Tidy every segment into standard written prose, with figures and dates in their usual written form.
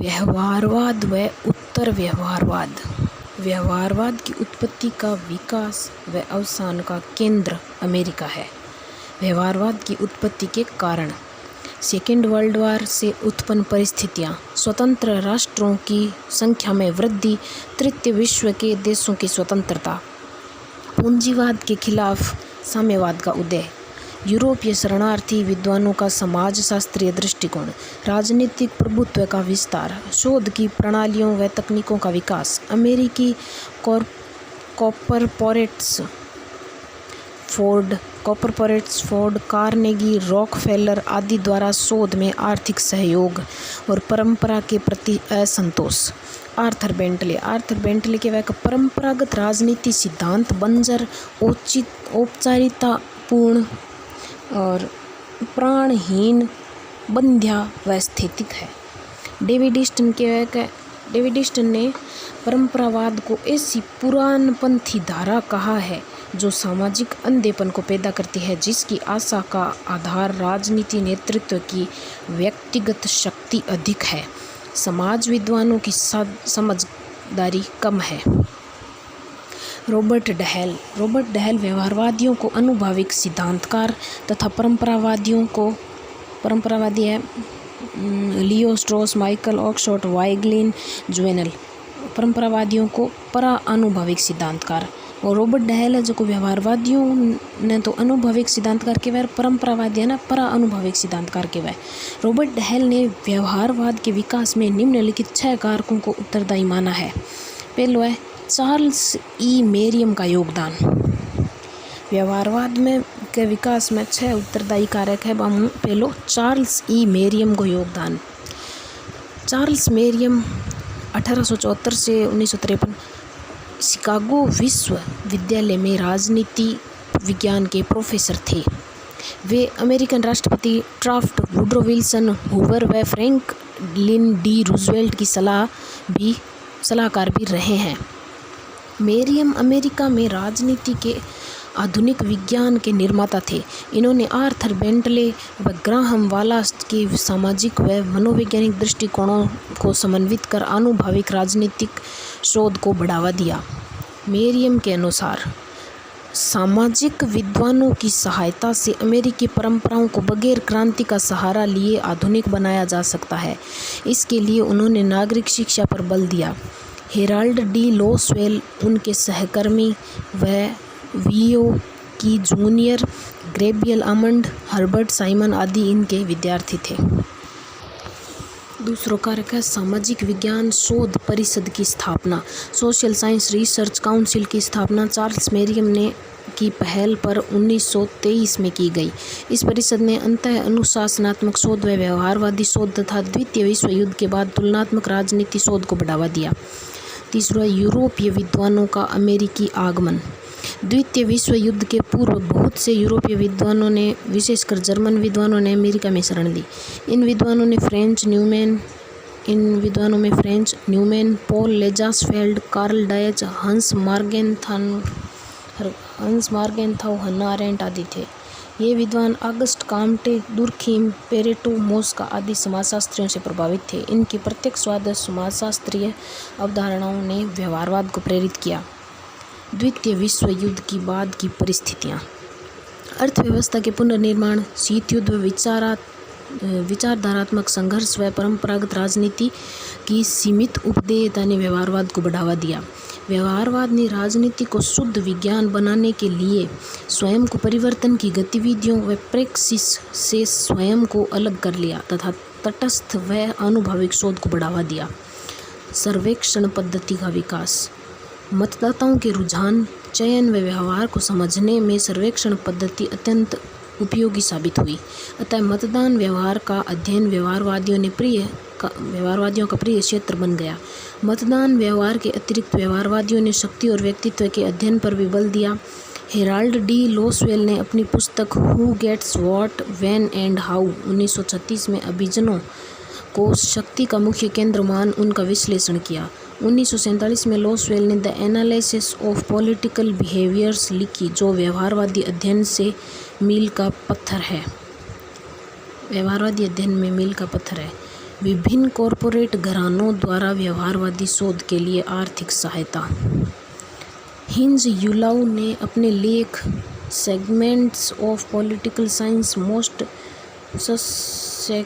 व्यवहारवाद व उत्तर व्यवहारवाद। व्यवहारवाद की उत्पत्ति का विकास व अवसान का केंद्र अमेरिका है। व्यवहारवाद की उत्पत्ति के कारण सेकेंड वर्ल्ड वार से उत्पन्न परिस्थितियाँ, स्वतंत्र राष्ट्रों की संख्या में वृद्धि, तृतीय विश्व के देशों की स्वतंत्रता, पूंजीवाद के खिलाफ साम्यवाद का उदय, यूरोपीय शरणार्थी विद्वानों का समाजशास्त्रीय दृष्टिकोण, राजनीतिक प्रभुत्व का विस्तार, शोध की प्रणालियों व तकनीकों का विकास, अमेरिकी कॉरपोरेट्स फोर्ड, कार्नेगी, रॉकफेलर आदि द्वारा शोध में आर्थिक सहयोग और परंपरा के प्रति असंतोष। आर्थर बेंटले के वह परंपरागत राजनीति सिद्धांत बंजर, औपचारिकतापूर्ण और प्राणहीन, बंध्या व स्थैतिक है। डेविड ईस्टन ने परंपरावाद को ऐसी पुरानपंथी धारा कहा है जो सामाजिक अंधेपन को पैदा करती है, जिसकी आशा का आधार राजनीति नेतृत्व की व्यक्तिगत शक्ति अधिक है, समाज विद्वानों की समझदारी कम है। रॉबर्ट डहेल व्यवहारवादियों को अनुभविक सिद्धांतकार तथा परंपरावादी है। Leo Strauss, Michael Oxford, Voegelin, Jouvenel परंपरावादियों को पराअनुभविक सिद्धांतकार, और रॉबर्ट डहेल है जो को व्यवहारवादियों ने तो अनुभविक सिद्धांतकार के वह, परंपरावादी है ना पराअनुभविक सिद्धांतकार के वह। रॉबर्ट डहेल ने व्यवहारवाद के विकास में निम्नलिखित 6 कारकों को उत्तरदायी माना है। पहलो है चार्ल्स ई मेरियम का योगदान। व्यवहारवाद में के विकास में 6 उत्तरदायी कारक है। पहलो चार्ल्स ई मेरियम को योगदान। चार्ल्स मेरियम 1874 से 1953 शिकागो विश्वविद्यालय में राजनीति विज्ञान के प्रोफेसर थे। वे अमेरिकन राष्ट्रपति ट्राफ्ट, वुड्रो विल्सन, हूवर व फ्रैंकलिन डी रूजवेल्ट की सलाहकार भी रहे हैं। मेरियम अमेरिका में राजनीति के आधुनिक विज्ञान के निर्माता थे। इन्होंने आर्थर बेंटले व ग्राहम वालास के सामाजिक व मनोवैज्ञानिक दृष्टिकोणों को समन्वित कर आनुभविक राजनीतिक शोध को बढ़ावा दिया। मेरियम के अनुसार सामाजिक विद्वानों की सहायता से अमेरिकी परंपराओं को बगैर क्रांति का सहारा लिए आधुनिक बनाया जा सकता है। इसके लिए उन्होंने नागरिक शिक्षा पर बल दिया। हेराल्ड डी लॉसवेल उनके सहकर्मी व वीओ की junior, Gabriel almond, Herbert Simon आदि इनके विद्यार्थी थे। दूसरा कारक है सामाजिक विज्ञान शोध परिषद की स्थापना। सोशल साइंस रिसर्च काउंसिल की स्थापना चार्ल्स मेरियम ने की पहल पर 1923 में की गई। इस परिषद ने अंतः अनुशासनात्मक शोध व व्यवहारवादी शोध तथा द्वितीय विश्व युद्ध के बाद तुलनात्मक राजनीति शोध को बढ़ावा दिया। तीसरा यूरोपीय विद्वानों का अमेरिकी आगमन। द्वितीय विश्व युद्ध के पूर्व बहुत से यूरोपीय विद्वानों ने, विशेषकर जर्मन विद्वानों ने अमेरिका में शरण ली। इन विद्वानों में Franz Neumann, Paul Lazarsfeld, Karl Deutsch, Hans Morgenthau, Hannah Arendt आदि थे। ये विद्वान Auguste Comte, Durkheim, Pareto, Mosca आदि समाजशास्त्रियों से प्रभावित थे। इनकी प्रत्यक्षवाद समाजशास्त्रीय अवधारणाओं ने व्यवहारवाद को प्रेरित किया। द्वितीय विश्व युद्ध की बाद की परिस्थितियाँ, अर्थव्यवस्था के पुनर्निर्माण, शीत युद्ध व विचारधारात्मक संघर्ष व परंपरागत राजनीति की सीमित उपदेयता ने व्यवहारवाद को बढ़ावा दिया। व्यवहारवाद ने राजनीति को शुद्ध विज्ञान बनाने के लिए स्वयं को परिवर्तन की गतिविधियों व प्रैक्सिस से स्वयं को अलग कर लिया तथा तटस्थ व अनुभविक शोध को बढ़ावा दिया। सर्वेक्षण पद्धति का विकास। मतदाताओं के रुझान, चयन व व्यवहार को समझने में सर्वेक्षण पद्धति अत्यंत उपयोगी साबित हुई। अतः मतदान व्यवहार का अध्ययन व्यवहारवादियों का प्रिय क्षेत्र बन गया। मतदान व्यवहार के अतिरिक्त व्यवहारवादियों ने शक्ति और व्यक्तित्व के अध्ययन पर भी बल दिया। हेराल्ड डी लॉसवेल ने अपनी पुस्तक who gets what, when and how 1936 में अभिजनों को शक्ति का मुख्य केंद्र मान उनका विश्लेषण किया। 1947 में लॉसवेल ने the analysis of political behaviours लिखी, जो व्यवहारवादी अध्ययन में मील का पत्थर है। विभिन्न कॉरपोरेट घरानों द्वारा व्यवहारवादी शोध के लिए आर्थिक सहायता। हिंज युलाउ ने अपने लेख segments of political science most susceptible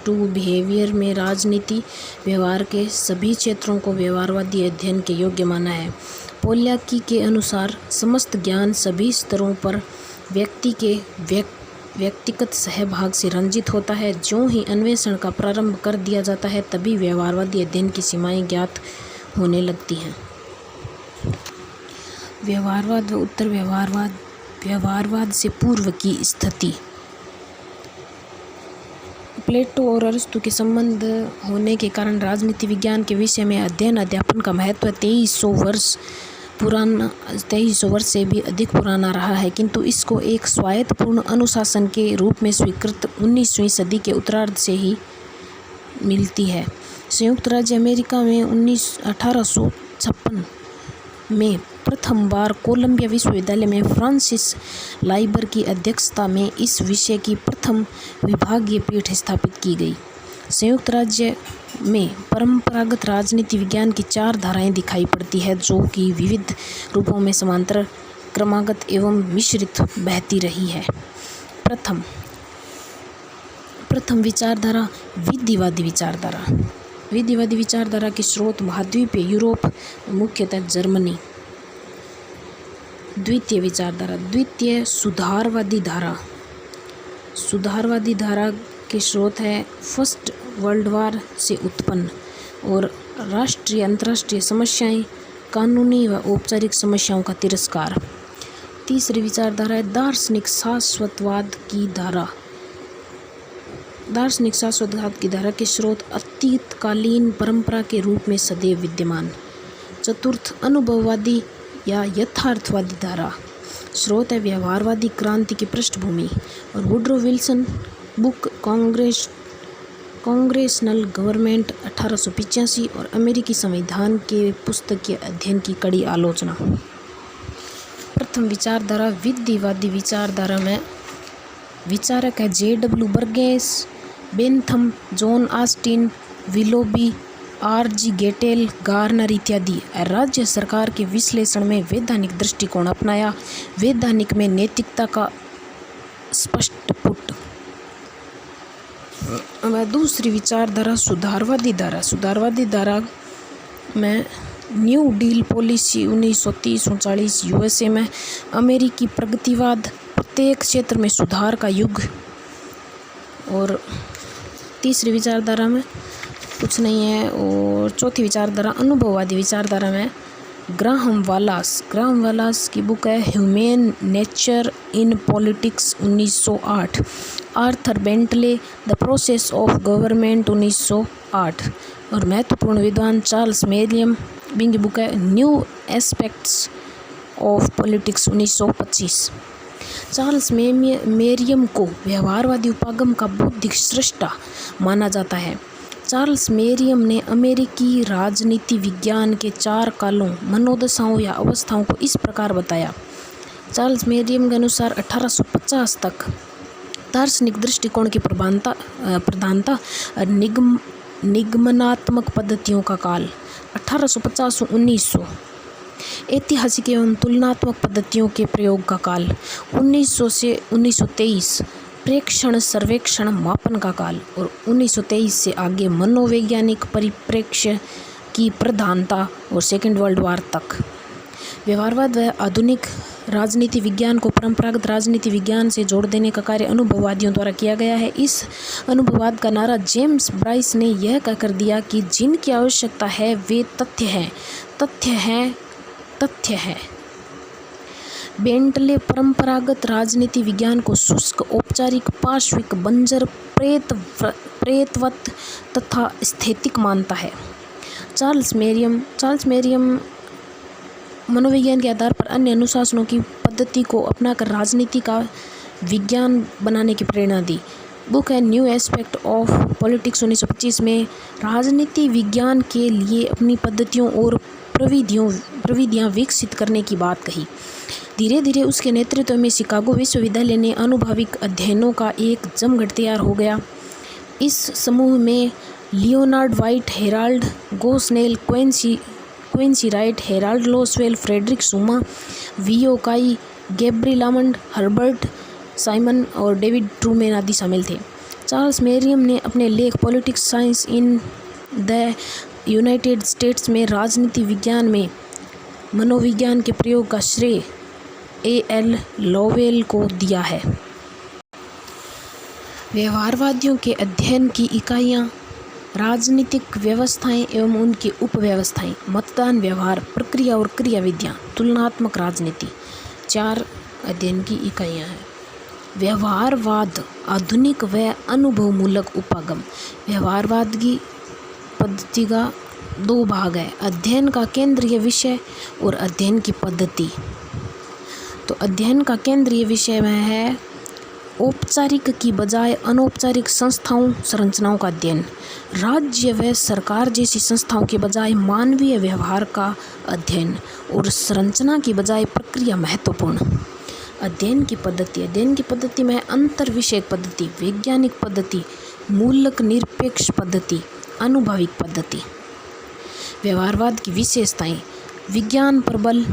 to behaviour में राजनीति व्यवहार के सभी क्षेत्रों को व्यवहारवादी अध्ययन के योग्य माना है। पोल्याकी के अनुसार समस्त ज्ञान सभी स्तरों पर व्यक्ति के व्यक्तिगत सहभाग से रंजित होता है। ज्यों ही अन्वेषण का प्रारंभ कर दिया जाता है तभी व्यवहारवादी अध्ययन की सीमाएं ज्ञात होने लगती हैं। व्यवहारवाद व उत्तर व्यवहारवाद। व्यवहारवाद से पूर्व की स्थिति। प्लेटो और अरस्तु के संबंध होने के कारण राजनीति विज्ञान के विषय में अध्ययन अध्यापन का महत्व 2300 वर्ष से भी अधिक पुराना रहा है, किंतु इसको एक स्वायत्तपूर्ण अनुशासन के रूप में स्वीकृत 19वीं सदी के उत्तरार्ध से ही मिलती है। संयुक्त राज्य अमेरिका में 1856 में प्रथम बार कोलंबिया विश्वविद्यालय में फ्रांसिस लाइबर की अध्यक्षता में इस विषय की प्रथम विभागीय पीठ स्थापित की गई। संयुक्त राज्य में परंपरागत राजनीति विज्ञान की 4 धाराएं दिखाई पड़ती है, जो कि विविध रूपों में समांतर, क्रमागत एवं मिश्रित बहती रही है। प्रथम विचारधारा विधिवादी विचारधारा। विधिवादी विचारधारा के स्रोत महाद्वीपीय यूरोप, मुख्यतः जर्मनी। द्वितीय विचारधारा। द्वितीय सुधारवादी धारा। सुधारवादी धारा के स्रोत है फर्स्ट वर्ल्ड वार से उत्पन्न और राष्ट्रीय अंतर्राष्ट्रीय समस्याएं, कानूनी व औपचारिक समस्याओं का तिरस्कार। तीसरी विचारधारा है दार्शनिक शाश्वतवाद की धारा। दार्शनिक शाश्वतवाद की धारा के स्रोत अतीतकालीन परंपरा के रूप में सदैव विद्यमान। चतुर्थ अनुभववादी या यथार्थवादी धारा। स्रोत है व्यवहारवादी क्रांति की पृष्ठभूमि और Woodrow Wilson book congressional government 1885 और अमेरिकी संविधान के पुस्तक के अध्ययन की कड़ी आलोचना। प्रथम विचारधारा विधिवादी विचारधारा में विचारक है J.W. Burgess, Bentham, John Austin, Willoughby, R.G. Gettell, Garner इत्यादि। राज्य सरकार के विश्लेषण में वैधानिक दृष्टिकोण अपनाया। वैधानिक में नैतिकता का स्पष्ट पुट। दूसरी विचारधारा सुधारवादी धारा। सुधारवादी धारा में न्यू डील पॉलिसी 1930-39 USA में अमेरिकी प्रगतिवाद, प्रत्येक क्षेत्र में सुधार का युग। और तीसरी विचारधारा में कुछ नहीं है। और चौथी विचारधारा अनुभववादी विचारधारा में ग्राहम वालास की बुक है human nature in politics 1908। Arthur Bentley the process of government 1908। और महत्वपूर्ण विद्वान चार्ल्स मेरियम की बुक है new aspects of politics 1925। Charles मेरियम को व्यवहारवादी उपागम का बौद्धिक सृष्टा माना जाता है। चार्ल्स मेरियम ने अमेरिकी राजनीति विज्ञान के 4 कालों, मनोदशाओं या अवस्थाओं को इस प्रकार बताया। चार्ल्स मेरियम के अनुसार 1850 तक दार्शनिक दृष्टिकोण की प्रधानता निगमनात्मक पद्धतियों का काल। 1850-1900 ऐतिहासिक एवं तुलनात्मक पद्धतियों के प्रयोग का काल। 1900 से 1923 प्रेक्षण, सर्वेक्षण, मापन का काल। और 1923 से आगे मनोवैज्ञानिक परिप्रेक्ष्य की प्रधानता और सेकेंड वर्ल्ड वार तक। व्यवहारवाद व आधुनिक राजनीति विज्ञान को परंपरागत राजनीति विज्ञान से जोड़ देने का कार्य अनुभववादियों द्वारा किया गया है। इस अनुभववाद का नारा जेम्स ब्राइस ने यह कहकर दिया कि जिनकी आवश्यकता है वे तथ्य हैं। बेंटले परंपरागत राजनीति विज्ञान को शुष्क, औपचारिक, पार्श्विक, बंजर, प्रेतवत तथा स्थैतिक मानता है। चार्ल्स मेरियम मनोविज्ञान के आधार पर अन्य अनुशासनों की पद्धति को अपनाकर राजनीति का विज्ञान बनाने की प्रेरणा दी। बुक है न्यू एस्पेक्ट ऑफ पॉलिटिक्स 1925 में राजनीति विज्ञान के लिए अपनी पद्धतियों और प्रविधियां विकसित करने की बात कही। धीरे धीरे उसके नेतृत्व में शिकागो विश्वविद्यालय ने आनुभविक अध्ययनों का एक जमघट तैयार हो गया। इस समूह में Leonard White, Harold Gosnell, Quincy Wright, Harold Lasswell, Frederick Schuman, V O Key, Gabriel Almond, Herbert Simon और डेविड ट्रूमैन आदि शामिल थे। चार्ल्स मेरियम ने अपने लेख politics science in the United States में राजनीति विज्ञान में मनोविज्ञान के प्रयोग का श्रेय A.L. लोवेल को दिया है। व्यवहारवादियों के अध्ययन की इकाइयाँ राजनीतिक व्यवस्थाएं एवं उनकी उपव्यवस्थाएं, मतदान, व्यवहार, प्रक्रिया और क्रियाविधियाँ, तुलनात्मक राजनीति, 4 अध्ययन की इकाइयाँ हैं। व्यवहारवाद आधुनिक व अनुभवमूलक उपागम। व्यवहारवाद की पद्धति का 2 भाग है, अध्ययन का केंद्रीय विषय और अध्ययन की पद्धति। तो अध्ययन का केंद्रीय विषय में है औपचारिक की बजाय अनौपचारिक संस्थाओं संरचनाओं का अध्ययन, राज्य व सरकार जैसी संस्थाओं के बजाय मानवीय व्यवहार का अध्ययन और संरचना की बजाय प्रक्रिया महत्वपूर्ण। अध्ययन की पद्धति में अंतर विषयक पद्धति, वैज्ञानिक पद्धति, मूलक निरपेक्ष पद्धति, अनुभविक पद्धति। व्यवहारवाद की विशेषताएं, विज्ञान पर बल,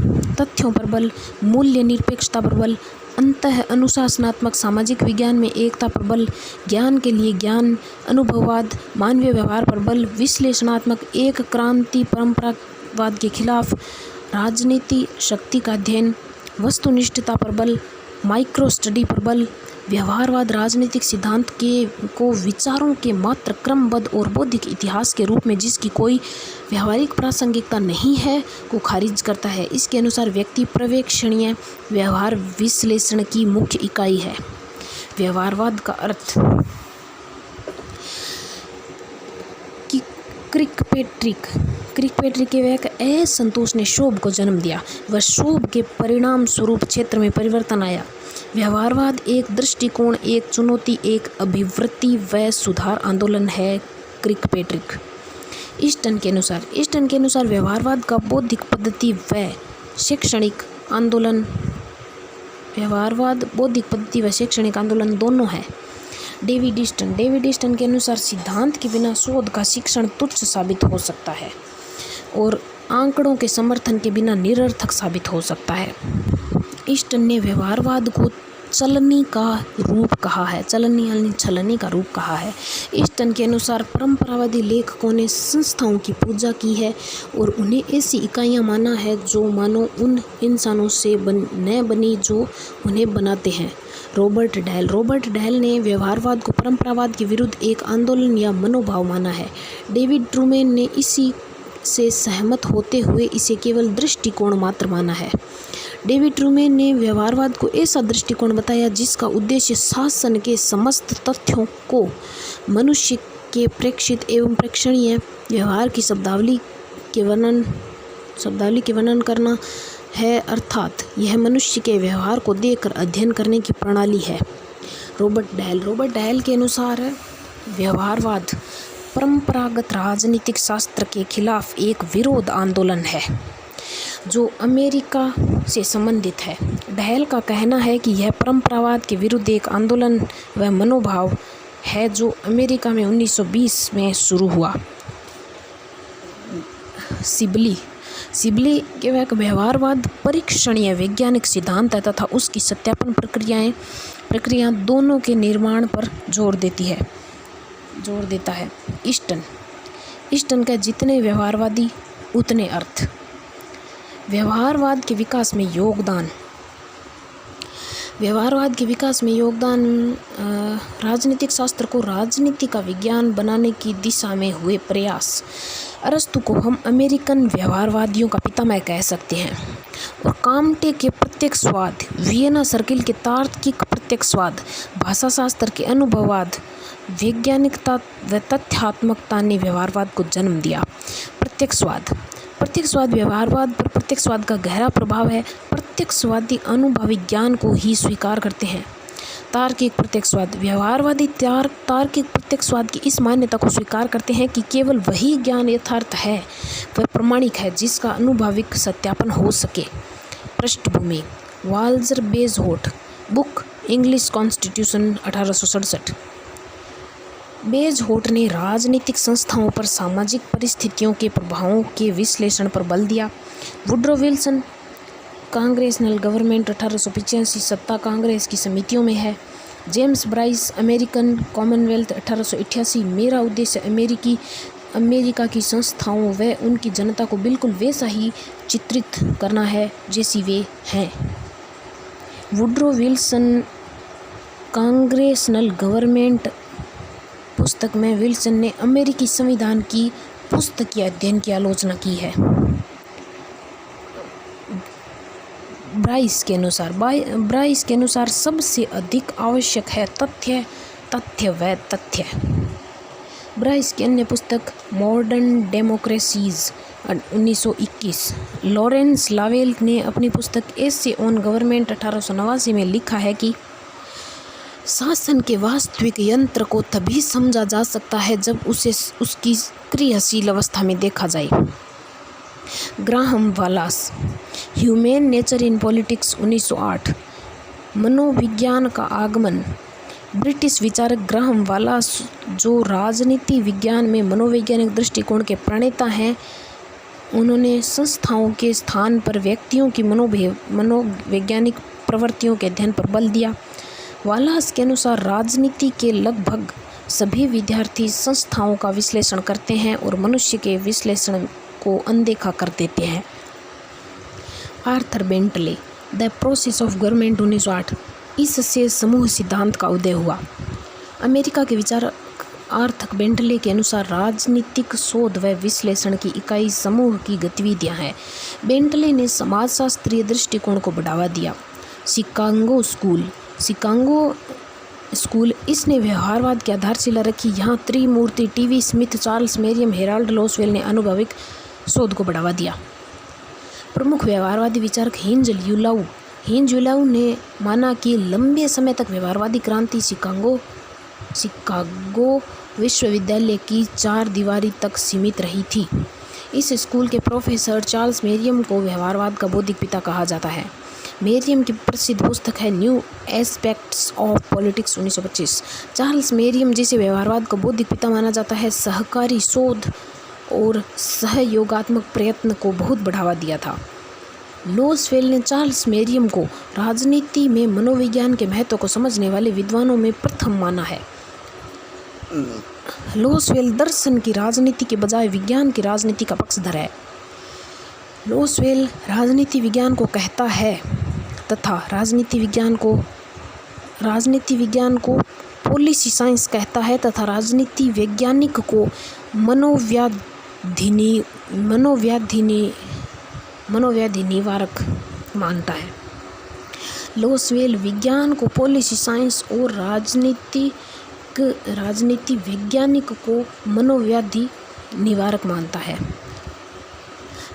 तथ्यों पर बल, मूल्य निरपेक्षता पर बल, अंतः अनुशासनात्मक सामाजिक विज्ञान में एकता पर बल, ज्ञान के लिए ज्ञान, अनुभववाद, मानवीय व्यवहार पर बल, विश्लेषणात्मक एक क्रांति परंपरावाद के खिलाफ, राजनीति शक्ति का अध्ययन, वस्तुनिष्ठता पर बल, माइक्रो स्टडी पर बल। व्यवहारवाद राजनीतिक सिद्धांत को विचारों के मात्र क्रमबद्ध और बौद्धिक इतिहास के रूप में जिसकी कोई व्यावहारिक प्रासंगिकता नहीं है को खारिज करता है। इसके अनुसार व्यक्ति पर्यवेक्षणीय व्यवहार विश्लेषण की मुख्य इकाई है। व्यवहारवाद का अर्थ क्रिकपेट्रिक के वह असंतोष ने क्षोभ को जन्म दिया, वह क्षोभ के परिणाम स्वरूप क्षेत्र में परिवर्तन आया। व्यवहारवाद एक दृष्टिकोण, एक चुनौती, एक अभिवृत्ति व सुधार आंदोलन है। क्रिकपेट्रिक ईस्टन के अनुसार व्यवहारवाद का बौद्धिक पद्धति व शैक्षणिक आंदोलन, व्यवहारवाद बौद्धिक पद्धति व शैक्षणिक आंदोलन दोनों है। डेविड ईस्टन के अनुसार सिद्धांत के बिना शोध का शिक्षण तुच्छ साबित हो सकता है और आंकड़ों के समर्थन के बिना निरर्थक साबित हो सकता है। ईस्टन ने व्यवहारवाद को चलनी का रूप कहा है। ईस्टन के अनुसार परंपरावादी लेखकों ने संस्थाओं की पूजा की है और उन्हें ऐसी इकाइयाँ माना है जो मानो उन इंसानों से न बनी जो उन्हें बनाते हैं। रॉबर्ट डैल ने व्यवहारवाद को परंपरावाद के विरुद्ध एक आंदोलन या मनोभाव माना है। डेविड ट्रूमैन ने इसी से सहमत होते हुए इसे केवल दृष्टिकोण मात्र माना है। डेविड ट्रूमैन ने व्यवहारवाद को ऐसा दृष्टिकोण बताया जिसका उद्देश्य शासन के समस्त तथ्यों को मनुष्य के प्रेक्षित एवं प्रेक्षणीय व्यवहार की शब्दावली के वर्णन करना है, अर्थात यह मनुष्य के व्यवहार को देखकर अध्ययन करने की प्रणाली है। रॉबर्ट डैल के अनुसार व्यवहारवाद परंपरागत राजनीतिक शास्त्र के खिलाफ एक विरोध आंदोलन है जो अमेरिका से संबंधित है। डैल का कहना है कि यह परंपरावाद के विरुद्ध एक आंदोलन व मनोभाव है जो अमेरिका में 1920 में शुरू हुआ। सिबली के व्यवहारवाद परीक्षणीय वैज्ञानिक सिद्धांत है तथा उसकी सत्यापन प्रक्रिया दोनों के निर्माण पर जोर देता है। ईस्टन का जितने व्यवहारवादी उतने अर्थ। व्यवहारवाद के विकास में योगदान राजनीतिक शास्त्र को राजनीति का विज्ञान बनाने की दिशा में हुए प्रयास। अरस्तु को हम अमेरिकन व्यवहारवादियों का पितामह कह सकते हैं और काम्टे के प्रत्यक्षवाद, वियना सर्किल के तार्किक प्रत्यक्षवाद, भाषाशास्त्र के अनुभववाद, वैज्ञानिकता व तथ्यात्मकता ने व्यवहारवाद को जन्म दिया। प्रत्यक्षवाद व्यवहारवाद पर प्रत्यक्षवाद का गहरा प्रभाव है। प्रत्यक्षवादी अनुभवी ज्ञान को ही स्वीकार करते हैं। तार्किक प्रत्यक्षवाद व्यवहारवादी तार्किक प्रत्यक्षवाद की इस मान्यता को स्वीकार करते हैं कि केवल वही ज्ञान यथार्थ है वह प्रमाणिक है जिसका अनुभविक सत्यापन हो सके। पृष्ठभूमि वाल्जर Bagehot, book English constitution 1867। Bagehot ने राजनीतिक संस्थाओं पर सामाजिक परिस्थितियों के प्रभावों के विश्लेषण पर बल दिया। वुड्रो विल्सन, कांग्रेसनल गवर्नमेंट 1885, सत्ता कांग्रेस की समितियों में है। जेम्स ब्राइस, अमेरिकन कॉमनवेल्थ 1888, मेरा उद्देश्य अमेरिका की संस्थाओं व उनकी जनता को बिल्कुल वैसा ही चित्रित करना है जैसी वे हैं। वुड्रो विल्सन, कांग्रेसनल गवर्नमेंट पुस्तक में विल्सन ने अमेरिकी संविधान की पुस्तकीय अध्ययन की आलोचना की है। ब्राइस के अनुसार सबसे अधिक आवश्यक है तथ्य व तथ्य। ब्राइस की अन्य पुस्तक मॉडर्न डेमोक्रेसीज 1921। लॉरेंस लावेल ने अपनी पुस्तक एसे ऑन गवर्नमेंट 1889 में लिखा है कि शासन के वास्तविक यंत्र को तभी समझा जा सकता है जब उसे उसकी क्रियाशील अवस्था में देखा जाए। Graham Wallas, human nature in politics 1908। मनोविज्ञान का आगमन। ब्रिटिश विचारक ग्राहम वालास, जो राजनीति विज्ञान में मनोवैज्ञानिक दृष्टिकोण के प्रणेता हैं, उन्होंने संस्थाओं के स्थान पर व्यक्तियों की मनोवैज्ञानिक प्रवृत्तियों के अध्ययन पर बल दिया। वालास के अनुसार राजनीति के लगभग सभी विद्यार्थी संस्थाओं का विश्लेषण करते हैं और मनुष्य के विश्लेषण को अनदेखा कर देते हैं। Arthur Bentley, the process of government 1908। इससे समूह सिद्धांत का उदय हुआ। अमेरिका के विचारक आर्थर बेंटले के अनुसार राजनीतिक शोध व विश्लेषण की इकाई समूह की गतिविधियां हैं। बेंटले ने समाजशास्त्रीय दृष्टिकोण को बढ़ावा दिया। शिकागो स्कूल, इसने व्यवहारवाद की आधारशिला रखी। यहाँ त्रिमूर्ति, TV Smith, Charles Merriam, Harold Lasswell ने अनुभविक शोध को बढ़ावा दिया। प्रमुख व्यवहारवादी विचारक हिंज यूलाउ ने माना कि लंबे समय तक व्यवहारवादी क्रांति शिकागो विश्वविद्यालय की 4 दीवारी तक सीमित रही थी। इस स्कूल के प्रोफेसर चार्ल्स मेरियम को व्यवहारवाद का बौद्धिक पिता कहा जाता है। मेरियम की प्रसिद्ध पुस्तक है new aspects of politics 1925। Charles मेरियम, जिसे व्यवहारवाद का बौद्धिक पिता माना जाता है, सहकारी शोध और सहयोगात्मक प्रयत्न को बहुत बढ़ावा दिया था। लोसवेल ने चार्ल्स मेरियम को राजनीति में मनोविज्ञान के महत्व को समझने वाले विद्वानों में प्रथम माना है। लोसवेल दर्शन की राजनीति के बजाय विज्ञान की राजनीति का पक्षधर है। लोसवेल राजनीति विज्ञान को कहता है तथा राजनीति विज्ञान को पॉलिसी साइंस कहता है तथा राजनीति वैज्ञानिक को मनोव्याधि निवारक मानता है। लोसवेल विज्ञान को पॉलिसी साइंस और राजनीति वैज्ञानिक को मनोव्याधि निवारक मानता है।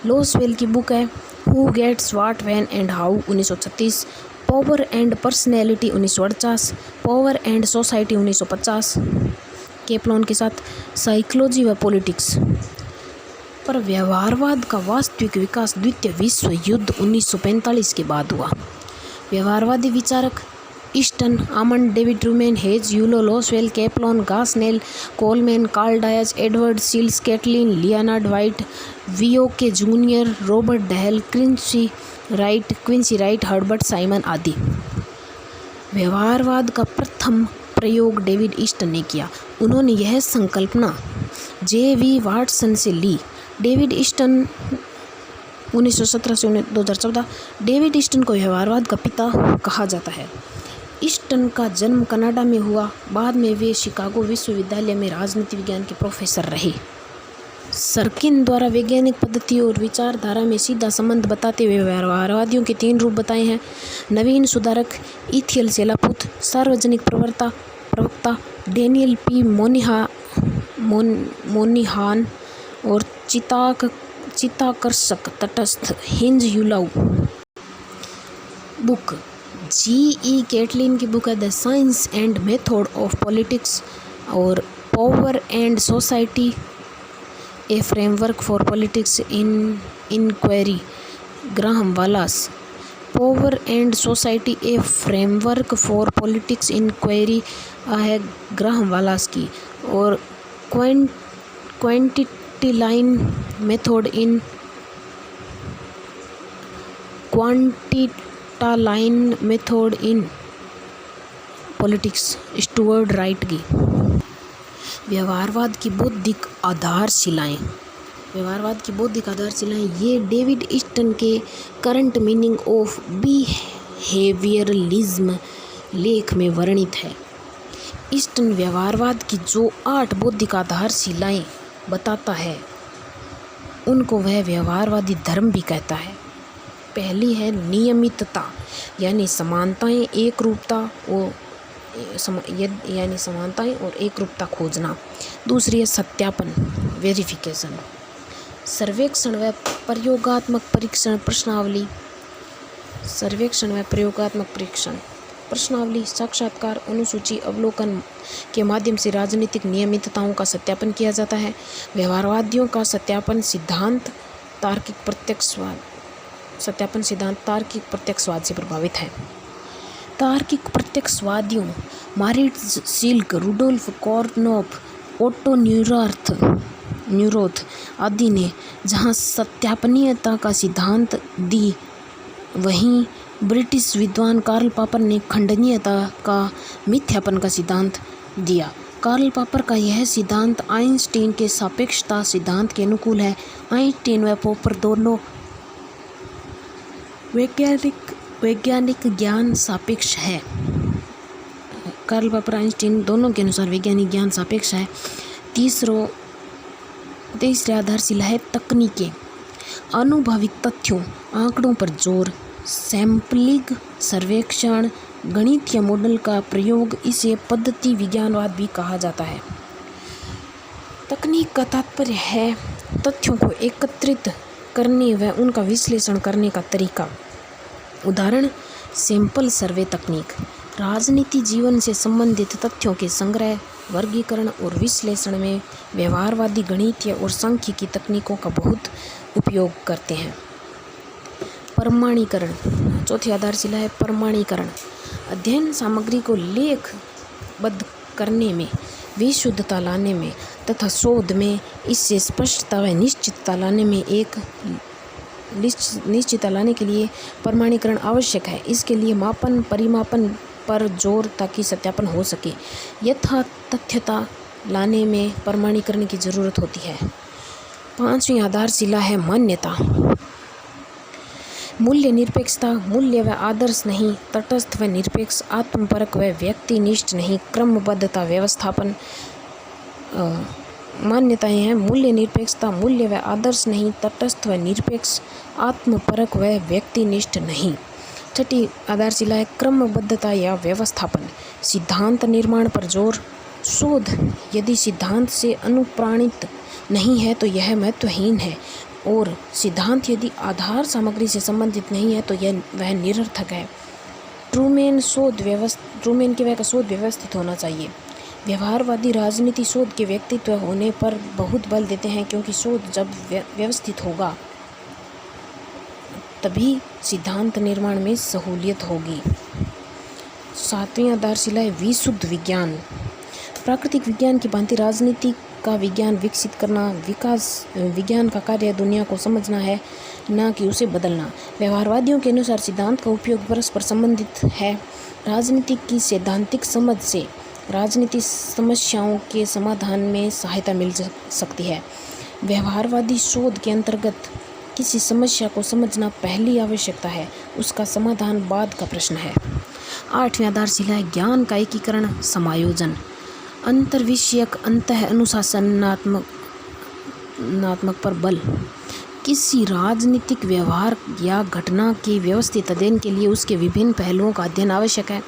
लोसवेल की बुक है who gets what when and how 1936, power and personality 1948, power and society 1950, Kaplan के साथ साइकोलॉजी व पॉलिटिक्स। पर व्यवहारवाद का वास्तविक विकास द्वितीय विश्व युद्ध 1945 के बाद हुआ। व्यवहारवादी विचारक Easton, Almond, David Truman, Heinz, Eulau, Lasswell, Kaplan, Gosnell, Coleman, Karl Deutsch, Edward Shils, Catlin, Leonard White, V O Key junior, Robert Dahl, Quincy Wright, Herbert Simon आदि। व्यवहारवाद का प्रथम प्रयोग डेविड ईस्टन ने किया। उन्होंने यह संकल्पना जे.वी. वाटसन से ली। डेविड ईस्टन 1917 से 2014। डेविड ईस्टन को व्यवहारवाद का पिता कहा जाता है। ईस्टन का जन्म कनाडा में हुआ। बाद में वे शिकागो विश्वविद्यालय में राजनीति विज्ञान के प्रोफेसर रहे। सर्किन द्वारा वैज्ञानिक पद्धति और विचारधारा में सीधा संबंध बताते हुए व्यवहारवादियों के 3 रूप बताए हैं: नवीन सुधारक इथियल सेलापुथ, सार्वजनिक प्रवक्ता डेनियल पी मोनिहान और चित्ताकर्षक तटस्थ Heinz Eulau. Book G E. Catlin की बुक है the science and method of politics और power and society a framework for politics in inquiry, Graham Wallas. Power and society a framework for politics inquiry है Graham Wallas की। और quantitative method in politics Stuart Wright की। व्यवहारवाद की बौद्धिक आधारशिलाएं ये डेविड ईस्टन के करंट मीनिंग ऑफ बिहेवियरलिज्म लेख में वर्णित है। ईस्टन व्यवहारवाद की जो 8 बौद्धिक आधारशिलाएं बताता है उनको वह व्यवहारवादी धर्म भी कहता है। पहली है नियमितता यानी समानताएं और एकरूपता खोजना। दूसरी है सत्यापन वेरिफिकेशन। सर्वेक्षण व प्रयोगात्मक परीक्षण प्रश्नावली साक्षात्कार अनुसूची अवलोकन के माध्यम से राजनीतिक नियमितताओं का सत्यापन किया जाता है। व्यवहारवादियों का सत्यापन सिद्धांत तार्किक प्रत्यक्षवाद से प्रभावित है। तार्किक प्रत्यक्षवादियों मारिट्ज सिल्क, रुडोल्फ कॉर्नोप, ओटो न्यूरोथ आदि ने जहां सत्यापनीयता का सिद्धांत दी, वहीं ब्रिटिश विद्वान कार्ल पॉपर ने खंडनीयता का मिथ्यापन का सिद्धांत दिया। कार्ल पॉपर का यह सिद्धांत आइंस्टीन के सापेक्षता सिद्धांत के अनुकूल है। आइंस्टीन व पॉपर दोनों वैज्ञानिक ज्ञान सापेक्ष है। कार्ल पॉपर आइंस्टीन दोनों के अनुसार वैज्ञानिक ज्ञान सापेक्ष है। तीसरी आधारशिला है तकनीकें। अनुभविक तथ्यों आंकड़ों पर जोर, सैंपलिंग सर्वेक्षण, गणितीय मॉडल का प्रयोग, इसे पद्धति विज्ञानवाद भी कहा जाता है। तकनीक का तात्पर्य है तथ्यों को एकत्रित करने व उनका विश्लेषण करने का तरीका। उदाहरण सैंपल सर्वे तकनीक। राजनीति जीवन से संबंधित तथ्यों के संग्रह, वर्गीकरण और विश्लेषण में व्यवहारवादी गणितीय और सांख्यिकी तकनीकों का बहुत उपयोग करते हैं। प्रमाणीकरण। चौथी आधारशिला है प्रमाणीकरण। अध्ययन सामग्री को लेखबद्ध करने में, विशुद्धता लाने में तथा शोध में इससे स्पष्टता व निश्चितता लाने के लिए प्रमाणीकरण आवश्यक है। इसके लिए मापन परिमापन पर जोर ताकि सत्यापन हो सके। यथातथ्यता लाने में प्रमाणीकरण की जरूरत होती है। 5वीं आधारशिला है मान्यता। मूल्य निरपेक्षता। मूल्य व आदर्श नहीं, तटस्थ व निरपेक्ष, आत्मपरक व व्यक्तिनिष्ठ नहीं, क्रमबद्धता व्यवस्थापन। मान्यताएं हैं मूल्य निरपेक्षता, मूल्य व आदर्श नहीं, तटस्थ व निरपेक्ष, आत्मपरक व व्यक्तिनिष्ठ नहीं। छठी आधारशिला है क्रमबद्धता या व्यवस्थापन। सिद्धांत निर्माण पर जोर। शोध यदि सिद्धांत से अनुप्राणित नहीं है तो यह महत्वहीन है, और सिद्धांत यदि आधार सामग्री से संबंधित नहीं है तो वह निरर्थक है। ट्रूमेन के वह का शोध व्यवस्थित होना चाहिए। व्यवहारवादी राजनीति शोध के व्यक्तित्व होने पर बहुत बल देते हैं, क्योंकि शोध जब व्यवस्थित होगा तभी सिद्धांत निर्माण में सहूलियत होगी। 7वीं आधारशिला है विशुद्ध विज्ञान। प्राकृतिक विज्ञान की भांति राजनीति का विज्ञान विकसित करना। विज्ञान का कार्य दुनिया को समझना है, न कि उसे बदलना। व्यवहारवादियों के अनुसार सिद्धांत का उपयोग परस्पर संबंधित है। राजनीति की सैद्धांतिक समझ से राजनीतिक समस्याओं के समाधान में सहायता मिल सकती है। व्यवहारवादी शोध के अंतर्गत किसी समस्या को समझना पहली आवश्यकता है, उसका समाधान बाद का प्रश्न है। 8वीं आधारशिला है ज्ञान का एकीकरण समायोजन। अंतर्विषयक अंतः अनुशासनात्मक पर बल। किसी राजनीतिक व्यवहार या घटना के व्यवस्थित अध्ययन के लिए उसके विभिन्न पहलुओं का अध्ययन आवश्यक है।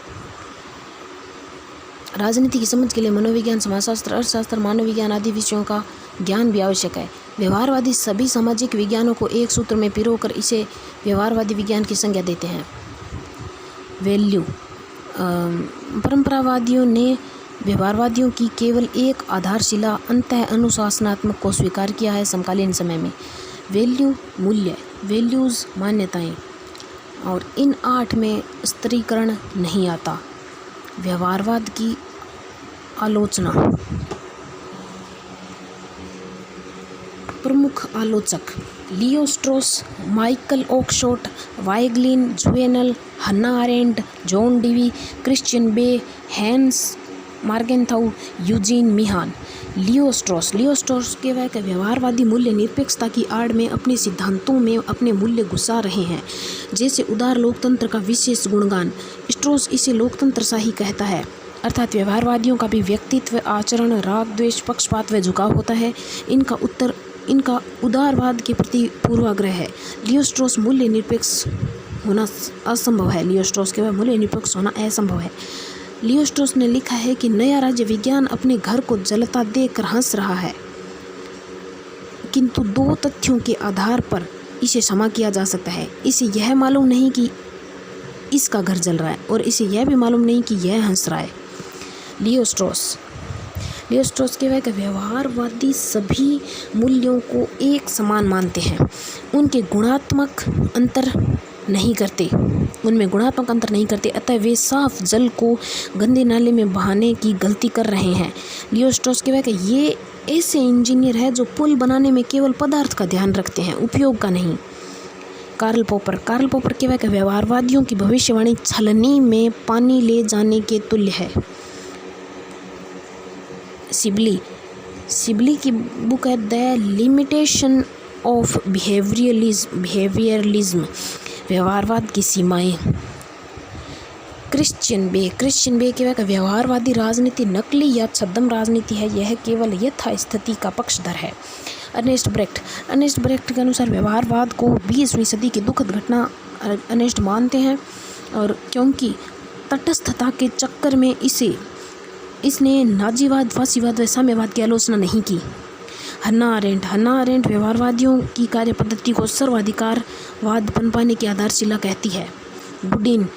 राजनीति की समझ के लिए मनोविज्ञान, समाजशास्त्र, अर्थशास्त्र, मानव विज्ञान आदि विषयों का ज्ञान भी आवश्यक है। व्यवहारवादी सभी सामाजिक विज्ञानों को एक सूत्र में पिरोकर इसे व्यवहारवादी विज्ञान की संज्ञा देते हैं। वैल्यू। परंपरावादियों ने व्यवहारवादियों की केवल एक आधारशिला अंतः अनुशासनात्मक को स्वीकार किया है समकालीन समय में। वैल्यू मूल्य, वैल्यूज़ मान्यताएं, और इन 8 में स्तरीकरण नहीं आता। व्यवहारवाद की आलोचना। प्रमुख आलोचक Leo Strauss, Michael Oakeshott, Voegelin, Jouvenel, Hannah Arendt, John Dewey, Christian Bay, Hans Morgenthau, Eugene Meehan. Leo Strauss के वह व्यवहारवादी मूल्य निरपेक्षता की आड़ में अपने सिद्धांतों में अपने मूल्य घुसा रहे हैं, जैसे उदार लोकतंत्र का विशेष गुणगान। स्ट्रॉस इसे लोकतंत्र सा ही कहता है, अर्थात व्यवहारवादियों का भी व्यक्तित्व, आचरण, राग, द्वेष, पक्षपात व झुकाव होता है। इनका उदारवाद के प्रति पूर्वाग्रह है। लियो स्ट्रॉस मूल्य निरपेक्ष होना असंभव है। लियो स्ट्रॉस के वह मूल्य निरपेक्ष होना असंभव है। लियो स्ट्रॉस ने लिखा है कि नया राज्य विज्ञान अपने घर को जलता देखकर हंस रहा है, किंतु दो तथ्यों के आधार पर इसे क्षमा किया जा सकता है। इसे यह मालूम नहीं कि इसका घर जल रहा है, और इसे यह भी मालूम नहीं कि यह हंस रहा है। लियो स्ट्रॉस के वह व्यवहारवादी सभी मूल्यों को एक समान मानते हैं। उनमें गुणात्मक अंतर नहीं करते, अतः वे साफ जल को गंदे नाले में बहाने की गलती कर रहे हैं। लियो स्ट्रॉस के वह ये ऐसे इंजीनियर है जो पुल बनाने में केवल पदार्थ का ध्यान रखते हैं, उपयोग का नहीं। कार्ल पोपर के वह व्यवहारवादियों की भविष्यवाणी छलनी में पानी ले जाने के तुल्य है। सिबली की बुक है द लिमिटेशन ऑफ बिहेवियरलिज्म, व्यवहारवाद की सीमाएं। क्रिश्चियन बे के वह व्यवहारवादी राजनीति नकली या छद्म राजनीति है, यह केवल यथास्थिति का पक्षधर है। अर्नेस्ट ब्रेख्ट के अनुसार व्यवहारवाद को 20वीं सदी की दुखद घटना अर्नेस्ट मानते हैं, और क्योंकि तटस्थता के चक्कर में इसने नाजीवाद, फासीवाद व साम्यवाद की आलोचना नहीं की। हन्ना आरेंट व्यवहारवादियों की कार्य पद्धति को सर्वाधिकारवाद पनपाने की आधारशिला कहती है। बुडिन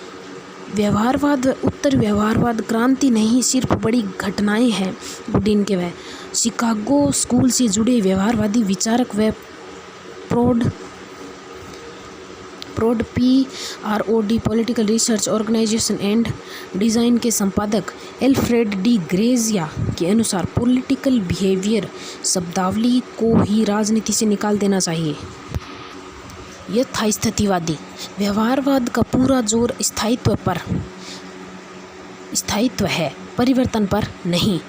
व्यवहारवाद व उत्तर व्यवहारवाद क्रांति नहीं, सिर्फ बड़ी घटनाएं हैं। बुडिन के वह शिकागो स्कूल से जुड़े व्यवहारवादी विचारक व prod PROD political research organization and design के संपादक एल्फ्रेड डी ग्रेजिया के अनुसार पॉलिटिकल बिहेवियर शब्दावली को ही राजनीति से निकाल देना चाहिए। यथास्थितिवादी व्यवहारवाद का पूरा जोर स्थायित्व है, परिवर्तन पर नहीं।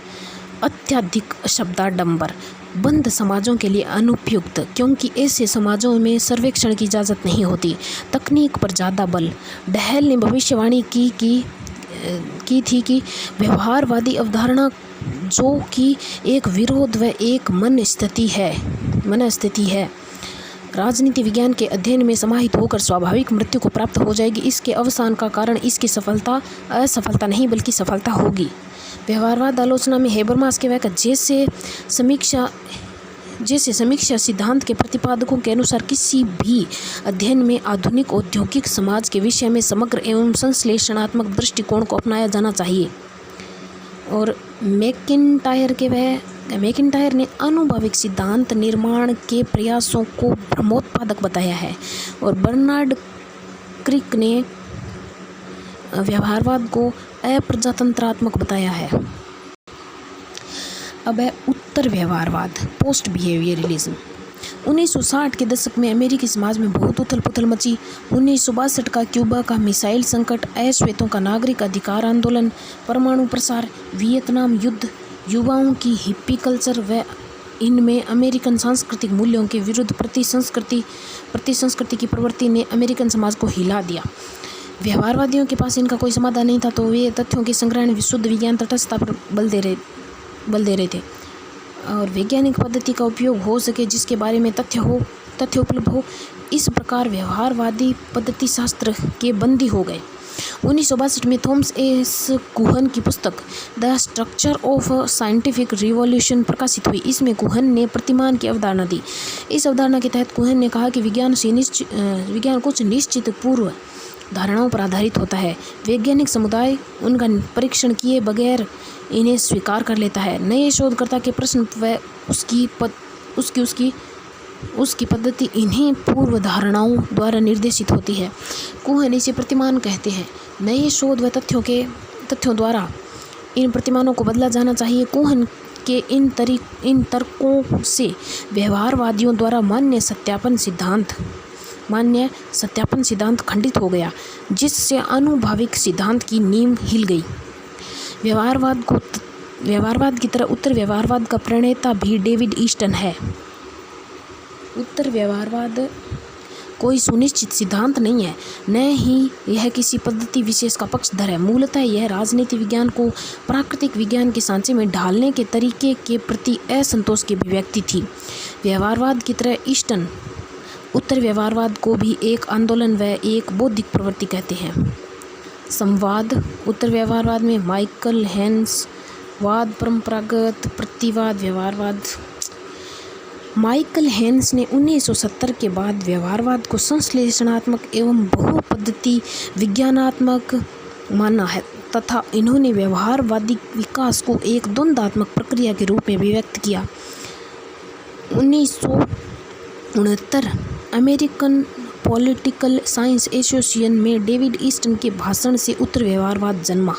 अत्यधिक शब्दाडंबर बंद समाजों के लिए अनुपयुक्त, क्योंकि ऐसे समाजों में सर्वेक्षण की इजाज़त नहीं होती। तकनीक पर ज़्यादा बल। डहेल ने भविष्यवाणी की थी कि व्यवहारवादी अवधारणा जो कि एक विरोध व एक मनस्थिति है, राजनीति विज्ञान के अध्ययन में समाहित होकर स्वाभाविक मृत्यु को प्राप्त हो जाएगी। इसके अवसान का कारण इसकी असफलता नहीं बल्कि सफलता होगी। व्यवहारवाद आलोचना में हेबरमास के वह जैसे समीक्षा सिद्धांत के प्रतिपादकों के अनुसार किसी भी अध्ययन में आधुनिक औद्योगिक समाज के विषय में समग्र एवं संश्लेषणात्मक दृष्टिकोण को अपनाया जाना चाहिए। और मैकिंटायर ने आनुभविक सिद्धांत निर्माण के प्रयासों को भ्रमोत्पादक बताया है, और बर्नार्ड क्रिक ने व्यवहारवाद को अप्रजातंत्रात्मक बताया है। अब है उत्तर व्यवहारवाद, पोस्ट बिहेवियरलिज्म। 1960 के दशक में अमेरिकी समाज में बहुत उथल पुथल मची। 1962 का क्यूबा का मिसाइल संकट, अश्वेतों का नागरिक अधिकार आंदोलन, परमाणु प्रसार, वियतनाम युद्ध, युवाओं की हिप्पी कल्चर व इनमें अमेरिकन सांस्कृतिक मूल्यों के विरुद्ध प्रति संस्कृति की प्रवृत्ति ने अमेरिकन समाज को हिला दिया। व्यवहारवादियों के पास इनका कोई समाधान नहीं था, तो वे तथ्यों के संग्रहण, विशुद्ध विज्ञान, तटस्थता पर बल दे रहे थे, और वैज्ञानिक पद्धति का उपयोग हो सके जिसके बारे में तथ्य उपलब्ध हो। इस प्रकार व्यवहारवादी पद्धति शास्त्र के बंदी हो गए। 1962 में थॉमस एस कुहन की पुस्तक the structure of scientific revolution प्रकाशित हुई। इसमें कुहन ने प्रतिमान की अवधारणा दी। इस अवधारणा के तहत कुहन ने कहा कि विज्ञान कुछ निश्चित पूर्व धारणाओं पर आधारित होता है। वैज्ञानिक समुदाय उनका परीक्षण किए बगैर इन्हें स्वीकार कर लेता है। नए शोधकर्ता के प्रश्न व उसकी पद्धति इन्हीं पूर्व धारणाओं द्वारा निर्देशित होती है। कुहन इसे प्रतिमान कहते हैं। नए शोध व तथ्यों द्वारा इन प्रतिमानों को बदला जाना चाहिए। कुहन के इन तर्कों से व्यवहारवादियों द्वारा मान्य सत्यापन सिद्धांत खंडित हो गया, जिससे आनुभविक सिद्धांत की नींव हिल गई। व्यवहारवाद की तरह उत्तर व्यवहारवाद का प्रणेता भी डेविड ईस्टन है। उत्तर व्यवहारवाद कोई सुनिश्चित सिद्धांत नहीं है, न ही यह किसी पद्धति विशेष का पक्षधर है। मूलतः यह राजनीति विज्ञान को प्राकृतिक विज्ञान के सांचे में ढालने के तरीके के प्रति असंतोष की अभिव्यक्ति थी। व्यवहारवाद की तरह ईस्टन उत्तर व्यवहारवाद को भी एक आंदोलन व एक बौद्धिक प्रवृत्ति कहते हैं। संवाद उत्तर व्यवहारवाद में माइकल हेन्स वाद, परंपरागत प्रतिवाद, व्यवहारवाद। माइकल हेन्स ने 1970 के बाद व्यवहारवाद को संश्लेषणात्मक एवं बहुपद्धति विज्ञानात्मक माना है तथा इन्होंने व्यवहारवादी विकास को एक द्वंद्वात्मक प्रक्रिया के रूप में अभिव्यक्त किया। 1969 अमेरिकन पॉलिटिकल साइंस एसोसिएशन में डेविड ईस्टन के भाषण से उत्तर व्यवहारवाद जन्मा।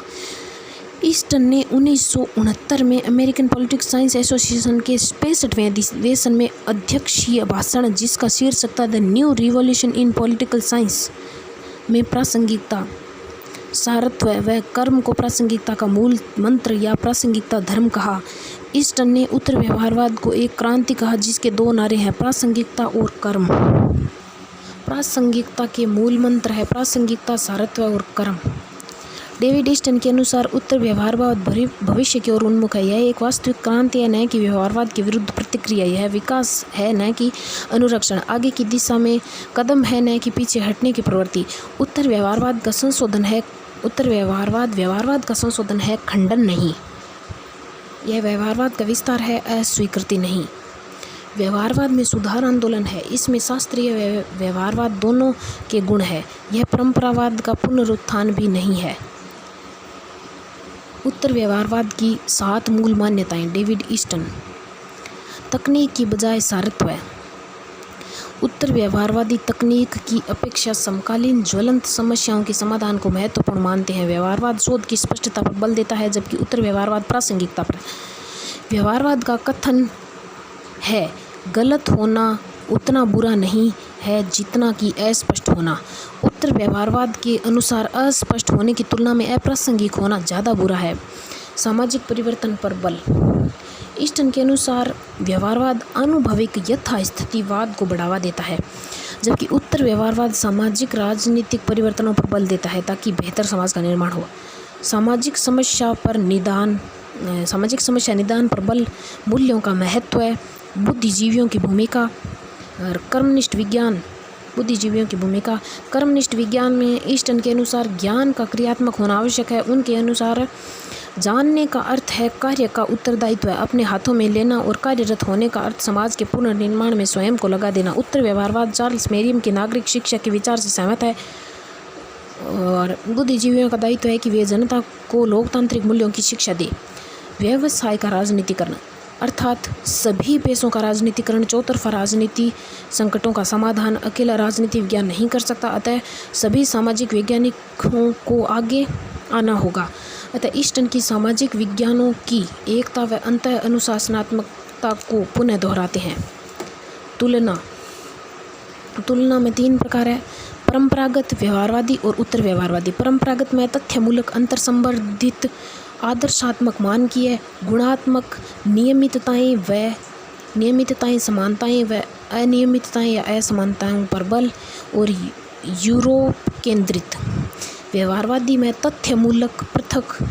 ईस्टन ने 1969 में अमेरिकन पॉलिटिकल साइंस एसोसिएशन के 65वें अधिवेशन में अध्यक्षीय भाषण, जिसका शीर्षक था the new revolution in political science, में प्रासंगिकता, सारत्व व कर्म को प्रासंगिकता का मूल मंत्र या प्रासंगिकता धर्म कहा। ईस्टन ने उत्तर व्यवहारवाद को एक क्रांति कहा जिसके दो नारे हैं, प्रासंगिकता और कर्म। प्रासंगिकता के मूल मंत्र है प्रासंगिकता, सारत्व और कर्म। डेविड ईस्टन के अनुसार उत्तर व्यवहारवाद भविष्य की ओर उन्मुख है। यह एक वास्तविक क्रांति है, न कि व्यवहारवाद के विरुद्ध प्रतिक्रिया। यह विकास है, न कि अनुरक्षण। आगे की दिशा में कदम है, न कि पीछे हटने की प्रवृत्ति। उत्तर व्यवहारवाद का संशोधन है व्यवहारवाद का संशोधन है, खंडन नहीं। यह व्यवहारवाद का विस्तार है, अस्वीकृति नहीं। व्यवहारवाद में सुधार आंदोलन है। इसमें शास्त्रीय व्यवहारवाद दोनों के गुण है। यह परंपरावाद का पुनरुत्थान भी नहीं है। उत्तर व्यवहारवाद की 7 मूल मान्यताएं। David Easton. तकनीक की बजाय सारत्व। उत्तर व्यवहारवादी तकनीक की अपेक्षा समकालीन ज्वलंत समस्याओं के समाधान को महत्वपूर्ण मानते हैं। व्यवहारवाद शोध की स्पष्टता पर बल देता है, जबकि उत्तर व्यवहारवाद प्रासंगिकता पर। व्यवहारवाद का कथन है, गलत होना उतना बुरा नहीं है जितना कि अस्पष्ट होना। उत्तर व्यवहारवाद के अनुसार अस्पष्ट होने की तुलना में अप्रासंगिक होना ज़्यादा बुरा है। सामाजिक परिवर्तन पर बल। ईस्टन के अनुसार व्यवहारवाद आनुभविक यथास्थितिवाद को बढ़ावा देता है, जबकि उत्तर व्यवहारवाद सामाजिक राजनीतिक परिवर्तनों पर बल देता है ताकि बेहतर समाज का निर्माण हो। सामाजिक समस्या निदान पर बल। मूल्यों का महत्व, बुद्धिजीवियों की भूमिका और कर्मनिष्ठ विज्ञान में ईस्टन के अनुसार ज्ञान का क्रियात्मक होना आवश्यक है। उनके अनुसार जानने का अर्थ है कार्य का उत्तरदायित्व अपने हाथों में लेना और कार्यरत होने का अर्थ समाज के पुनर्निर्माण में स्वयं को लगा देना। उत्तर व्यवहारवाद चार्ल्स मेरियम की नागरिक शिक्षा के विचार से सहमत है और बुद्धिजीवियों का दायित्व है कि वे जनता को लोकतांत्रिक मूल्यों की शिक्षा दे। व्यवसाय का राजनीतिकरण अर्थात सभी पेशों का राजनीतिकरण। चौतरफा राजनीति संकटों का समाधान अकेला राजनीति विज्ञान नहीं कर सकता, अतः सभी सामाजिक वैज्ञानिकों को आगे आना होगा। अतः ईस्टन की सामाजिक विज्ञानों की एकता व अंतः अनुशासनात्मकता को पुनः दोहराते हैं। तुलना में 3 प्रकार है, परंपरागत, व्यवहारवादी और उत्तर व्यवहारवादी। परंपरागत में तथ्यमूलक, अंतर संवर्धित, आदर्शात्मक मानकीय, गुणात्मक नियमितताएं, समानताएं व अनियमितताएं या असमानताओं पर बल और यूरोप केंद्रित। व्यवहारवादी में तथ्यमूलक, पृथक,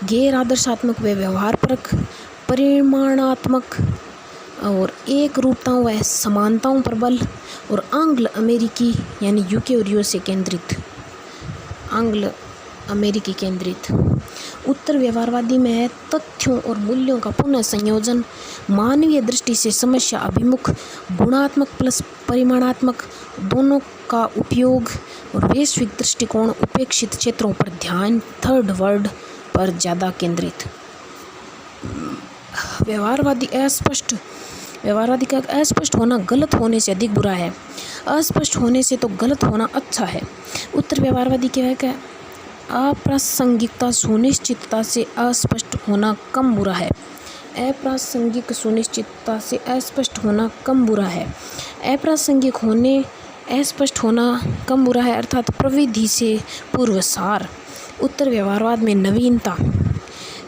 गैर आदर्शात्मक व व्यवहारपरक, परिमाणात्मक और एक रूपताओं व समानताओं पर बल और आंग्ल अमेरिकी यानी यूके और यूएसए केंद्रित। उत्तर व्यवहारवादी में है तथ्यों और मूल्यों का पुनः संयोजन, मानवीय दृष्टि से समस्या अभिमुख, गुणात्मक प्लस परिमाणात्मक दोनों का उपयोग और वैश्विक दृष्टिकोण, उपेक्षित क्षेत्रों पर ध्यान, थर्ड वर्ल्ड पर ज़्यादा केंद्रित। व्यवहारवादी का अस्पष्ट होना गलत होने से अधिक बुरा है। अस्पष्ट होने से तो गलत होना अच्छा है। उत्तर व्यवहारवादी क्या अप्रासंगिकता सुनिश्चितता से अस्पष्ट होना कम बुरा है। अप्रासंगिक सुनिश्चितता से अस्पष्ट होना कम बुरा है। अस्पष्ट होना कम बुरा है अर्थात प्रविधि से पूर्वसार। उत्तर व्यवहारवाद में नवीनता,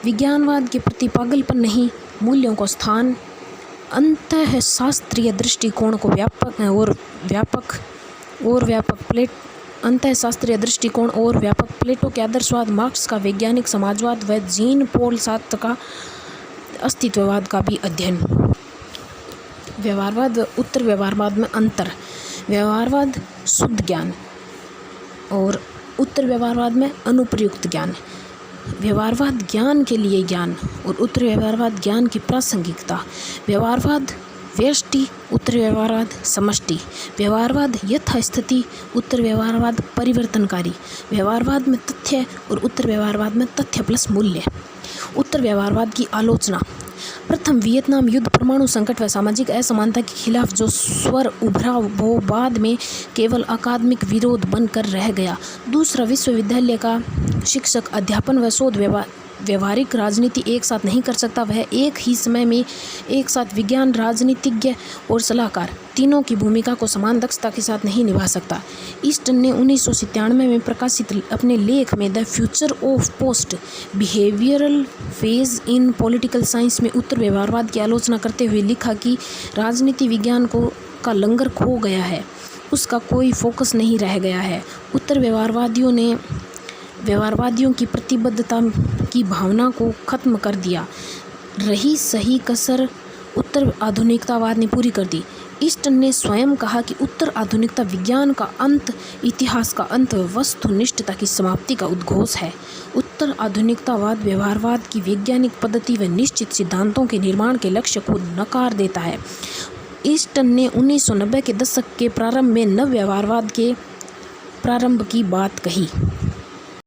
विज्ञानवाद के प्रति पागलपन नहीं, मूल्यों को स्थान, अंतःशास्त्रीय दृष्टिकोण को व्यापक प्लेटो के आदर्शवाद, मार्क्स का वैज्ञानिक समाजवाद व जीन पॉल सार्त्र का अस्तित्ववाद का भी अध्ययन। व्यवहारवाद व उत्तर व्यवहारवाद में अंतर। व्यवहारवाद शुद्ध ज्ञान और उत्तर व्यवहारवाद में अनुप्रयुक्त ज्ञान। व्यवहारवाद ज्ञान के लिए ज्ञान और उत्तर व्यवहारवाद ज्ञान की प्रासंगिकता। व्यवहारवाद व्यष्टि, उत्तर व्यवहारवाद समष्टि। व्यवहारवाद यथास्थिति, उत्तर व्यवहारवाद परिवर्तनकारी। व्यवहारवाद में तथ्य और उत्तर व्यवहारवाद में तथ्य प्लस मूल्य। उत्तर व्यवहारवाद की आलोचना। प्रथम वियतनाम युद्ध परमाणु संकट व सामाजिक असमानता के खिलाफ जो स्वर उभरा वो बाद में केवल अकादमिक विरोध बनकर रह गया। दूसरा, विश्वविद्यालय का शिक्षक अध्यापन व शोध व्यवहारिक राजनीति एक साथ नहीं कर सकता। वह एक ही समय में एक साथ विज्ञान, राजनीतिज्ञ और सलाहकार तीनों की भूमिका को समान दक्षता के साथ नहीं निभा सकता। ईस्टन ने 1997 में प्रकाशित अपने लेख में the future of post behavioural phase in political science में उत्तर व्यवहारवाद की आलोचना करते हुए लिखा कि राजनीति विज्ञान का लंगर खो गया है, उसका कोई फोकस नहीं रह गया है। उत्तर व्यवहारवादियों की प्रतिबद्धता की भावना को खत्म कर दिया। रही सही कसर उत्तर आधुनिकतावाद ने पूरी कर दी। ईस्टन ने स्वयं कहा कि उत्तर आधुनिकता विज्ञान का अंत, इतिहास का अंत, वस्तुनिष्ठता की समाप्ति का उद्घोष है। उत्तर आधुनिकतावाद व्यवहारवाद की वैज्ञानिक पद्धति व निश्चित सिद्धांतों के निर्माण के लक्ष्य को नकार देता है। ईस्टन ने 1990 के दशक के प्रारंभ में नव व्यवहारवाद के प्रारंभ की बात कही।